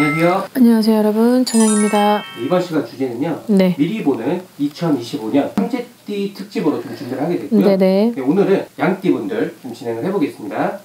안녕하세요. 안녕하세요 여러분, 천영입니다. 이번 시간 주제는요. 네. 미리 보는 2025년 삼재띠 특집으로 좀 준비를 하게 됐고요. 네네. 네, 오늘은 양띠분들 좀 진행을 해보겠습니다.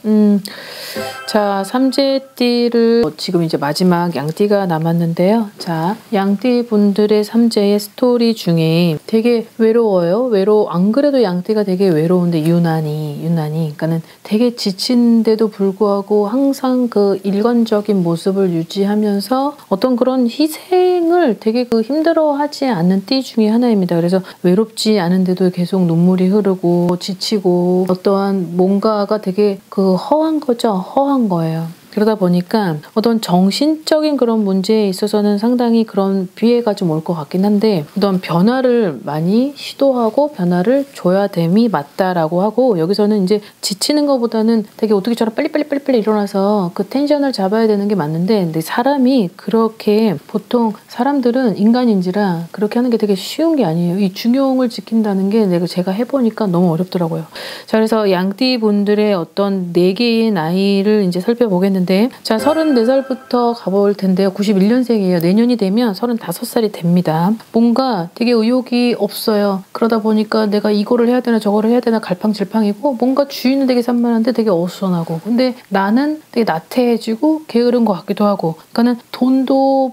자, 삼재띠를 지금 이제 마지막 양띠가 남았는데요. 자, 양띠 분들의 삼재의 스토리 중에 되게 외로워요. 안 그래도 양띠가 되게 외로운데 유난히 그러니까는 되게 지친데도 불구하고 항상 그 일관적인 모습을 유지하면서 어떤 그런 희생을 되게 힘들어하지 않는 띠 중에 하나입니다. 그래서 외롭지 않은데도 계속 눈물이 흐르고 지치고 어떠한 뭔가가 되게 허한 거죠. 허한 거예요. 그러다 보니까 어떤 정신적인 그런 문제에 있어서는 상당히 그런 피해가 좀 올 것 같긴 한데 어떤 변화를 많이 시도하고 변화를 줘야 됨이 맞다라고 하고, 여기서는 이제 지치는 것보다는 되게 어떻게처럼 빨리 일어나서 그 텐션을 잡아야 되는 게 맞는데, 근데 사람이 그렇게 보통 사람들은 인간인지라 그렇게 하는 게 되게 쉬운 게 아니에요. 이 중용을 지킨다는 게 제가 해보니까 너무 어렵더라고요. 자, 그래서 양띠 분들의 어떤 4개의 나이를 이제 살펴보겠는데, 자, 34살부터 가볼 텐데요. 91년생이에요. 내년이 되면 35살이 됩니다. 뭔가 되게 의욕이 없어요. 그러다 보니까 내가 이거를 해야 되나 저거를 해야 되나 갈팡질팡이고, 뭔가 주인은 되게 산만한데 되게 어수선하고, 근데 나는 되게 나태해지고 게으른 것 같기도 하고, 그러니까는 돈도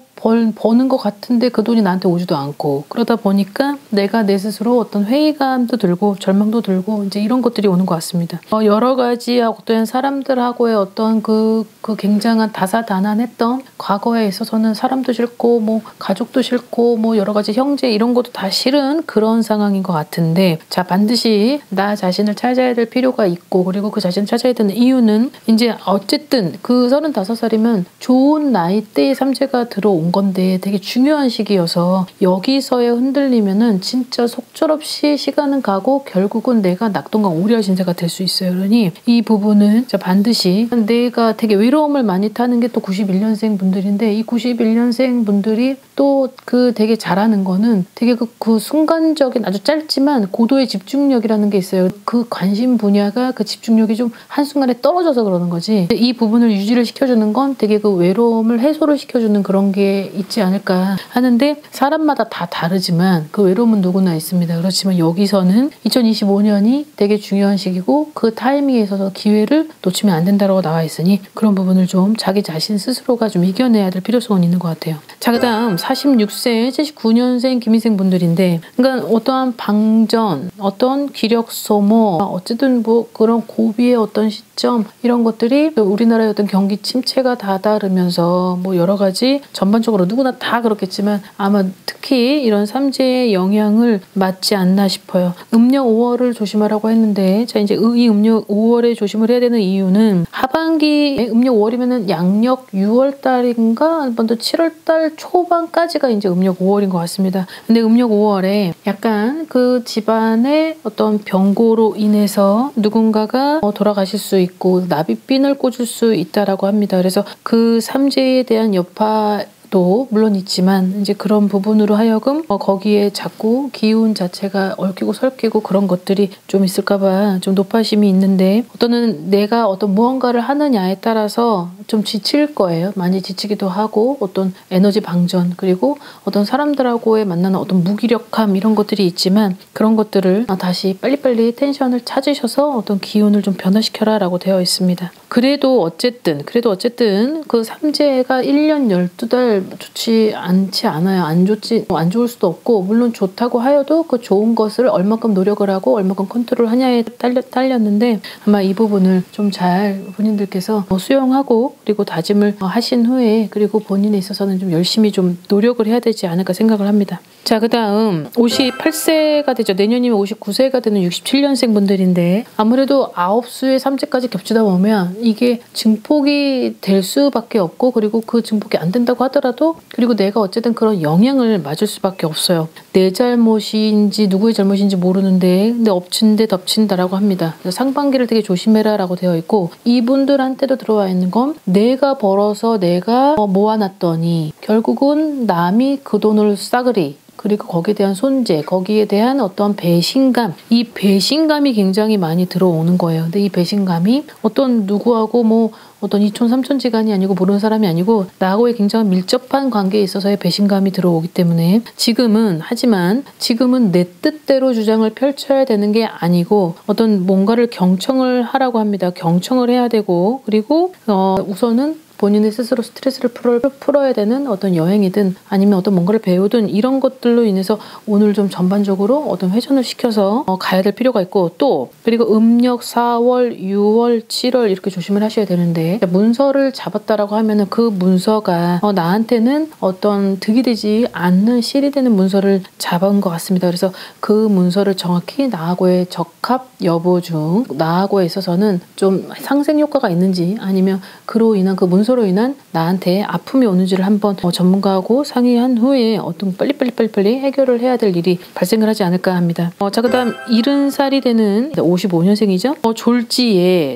버는 것 같은데 그 돈이 나한테 오지도 않고, 그러다 보니까 내가 내 스스로 어떤 회의감도 들고 절망도 들고 이제 이런 것들이 오는 것 같습니다. 여러 가지 어떤 사람들하고의 어떤 그 굉장한 다사다난했던 과거에 있어서는 사람도 싫고 뭐 가족도 싫고 뭐 여러 가지 형제 이런 것도 다 싫은 그런 상황인 것 같은데, 자, 반드시 나 자신을 찾아야 될 필요가 있고, 그리고 그 자신을 찾아야 되는 이유는 이제 어쨌든 그 35살이면 좋은 나이대의 삼재가 들어온 건데 되게 중요한 시기여서 여기서의 흔들리면은 진짜 속절없이 시간은 가고 결국은 내가 낙동강 오리알 신세가 될 수 있어요. 그러니 이 부분은 반드시 내가 되게 외로움을 많이 타는 게 또 91년생 분들인데, 이 91년생 분들이 또 되게 잘하는 거는 되게 그 순간적인 아주 짧지만 고도의 집중력이라는 게 있어요. 그 관심 분야가 그 집중력이 좀 한순간에 떨어져서 그러는 거지, 이 부분을 유지를 시켜주는 건 되게 그 외로움을 해소를 시켜주는 그런 게 있지 않을까 하는데, 사람마다 다 다르지만 그 외로움은 누구나 있습니다. 그렇지만 여기서는 2025년이 되게 중요한 시기고 그 타이밍에 있어서 기회를 놓치면 안 된다고 나와 있으니 그런 부분을 좀 자기 자신 스스로가 좀 이겨내야 될 필요성은 있는 것 같아요. 자, 그 다음 46세 79년생 김희생 분들인데, 그러니까 어떠한 방전, 어떤 기력 소모, 어쨌든 뭐 그런 고비의 어떤 시점 이런 것들이 우리나라의 어떤 경기 침체가 다다르면서 뭐 여러 가지 전반적으로 누구나 다 그렇겠지만 아마 특히 이런 삼재의 영향을 받지 않나 싶어요. 음력 5월을 조심하라고 했는데, 자, 이제 이 음력 5월에 조심을 해야 되는 이유는 하반기 음력 5월이면은 양력 6월 달인가 한 번 더 7월 달 초반까지가 이제 음력 5월인 것 같습니다. 근데 음력 5월에 약간 그 집안의 어떤 병고로 인해서 누군가가 돌아가실 수 있고 나비핀을 꽂을 수 있다라고 합니다. 그래서 그 삼재에 대한 여파도 물론 있지만 이제 그런 부분으로 하여금 거기에 자꾸 기운 자체가 얽히고 설키고 그런 것들이 좀 있을까봐 좀 노파심이 있는데, 어떤 내가 어떤 무언가를 하느냐에 따라서 좀 지칠 거예요. 많이 지치기도 하고 어떤 에너지 방전, 그리고 어떤 사람들하고의 만나는 어떤 무기력함 이런 것들이 있지만 그런 것들을 다시 빨리빨리 텐션을 찾으셔서 어떤 기운을 좀 변화시켜라 라고 되어 있습니다. 그래도 어쨌든 그 삼재가 1년 12달 좋지 않지 않아요. 안 좋을 수도 없고, 물론 좋다고 하여도 그 좋은 것을 얼마큼 노력을 하고 얼마큼 컨트롤 하냐에 딸렸는데, 아마 이 부분을 좀 잘 본인들께서 수용하고 그리고 다짐을 하신 후에 그리고 본인에 있어서는 좀 열심히 좀 노력을 해야 되지 않을까 생각을 합니다. 자, 그 다음 58세가 되죠. 내년이면 59세가 되는 67년생 분들인데, 아무래도 9수의 삼재까지 겹치다 보면 이게 증폭이 될 수밖에 없고, 그리고 그 증폭이 안 된다고 하더라도 그리고 내가 어쨌든 그런 영향을 맞을 수밖에 없어요. 내 잘못인지 누구의 잘못인지 모르는데 근데 엎친 데 덮친다라고 합니다. 상반기를 되게 조심해라 라고 되어 있고, 이분들한테도 들어와 있는 건 내가 벌어서 내가 모아놨더니 결국은 남이 그 돈을 싸그리 그리고 거기에 대한 손재, 거기에 대한 어떤 배신감, 이 배신감이 굉장히 많이 들어오는 거예요. 근데 이 배신감이 어떤 누구하고 뭐 어떤 이촌 삼촌지간이 아니고 모르는 사람이 아니고 나하고의 굉장히 밀접한 관계에 있어서의 배신감이 들어오기 때문에 하지만 지금은 내 뜻대로 주장을 펼쳐야 되는 게 아니고 어떤 뭔가를 경청을 하라고 합니다. 경청을 해야 되고, 그리고 우선은 본인의 스스로 스트레스를 풀어야 되는 어떤 여행이든 아니면 어떤 뭔가를 배우든 이런 것들로 인해서 오늘 좀 전반적으로 어떤 회전을 시켜서 가야 될 필요가 있고, 또 그리고 음력 4월, 6월, 7월 이렇게 조심을 하셔야 되는데, 문서를 잡았다라고 하면은 그 문서가 나한테는 어떤 득이 되지 않는 실이 되는 문서를 잡은 것 같습니다. 그래서 그 문서를 정확히 나하고의 적합 여부 중 나하고에 있어서는 좀 상생 효과가 있는지, 아니면 그로 인한 그 문서로 인한 나한테 아픔이 오는지를 한번 전문가하고 상의한 후에 어떤 빨리 해결을 해야 될 일이 발생을 하지 않을까 합니다. 자, 그다음 70살이 되는 55년생이죠.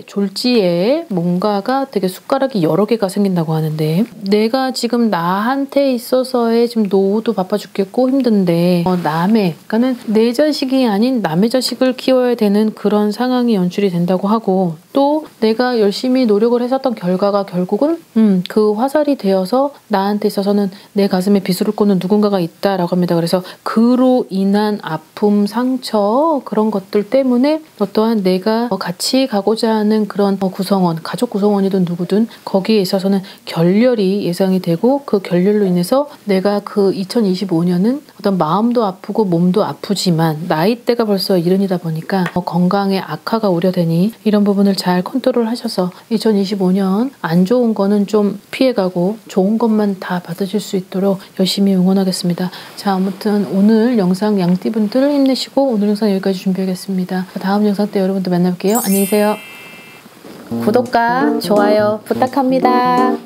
졸지에 뭔가가 되게 숟가락이 여러 개가 생긴다고 하는데, 내가 지금 나한테 있어서의 지금 노후도 바빠 죽겠고 힘든데 그러니까는 내 자식이 아닌 남의 자식을 키워야 되는 그런 상황이 연출이 된다고 하고, 또 내가 열심히 노력을 했었던 결과가 결국은 그 화살이 되어서 나한테 있어서는 내 가슴에 비수를 꽂는 누군가가 있다라고 합니다. 그래서 그로 인한 아픔, 상처, 그런 것들 때문에 어떠한 내가 같이 가고자 하는 그런 구성원, 가족 구성원이든 누구든 거기에 있어서는 결렬이 예상이 되고, 그 결렬로 인해서 내가 그 2025년은 어떤 마음도 아프고 몸도 아프지만 나이대가 벌써 70이다 보니까 건강에 악화가 우려되니 이런 부분을 잘 컨트롤 하셔서 2025년 안 좋은 거는 좀 피해가고 좋은 것만 다 받으실 수 있도록 열심히 응원하겠습니다. 자, 아무튼 오늘 영상 양띠분들 힘내시고 오늘 영상 여기까지 준비하겠습니다. 다음 영상 때 여러분들 만날게요. 안녕히 계세요. 구독과 좋아요 부탁합니다.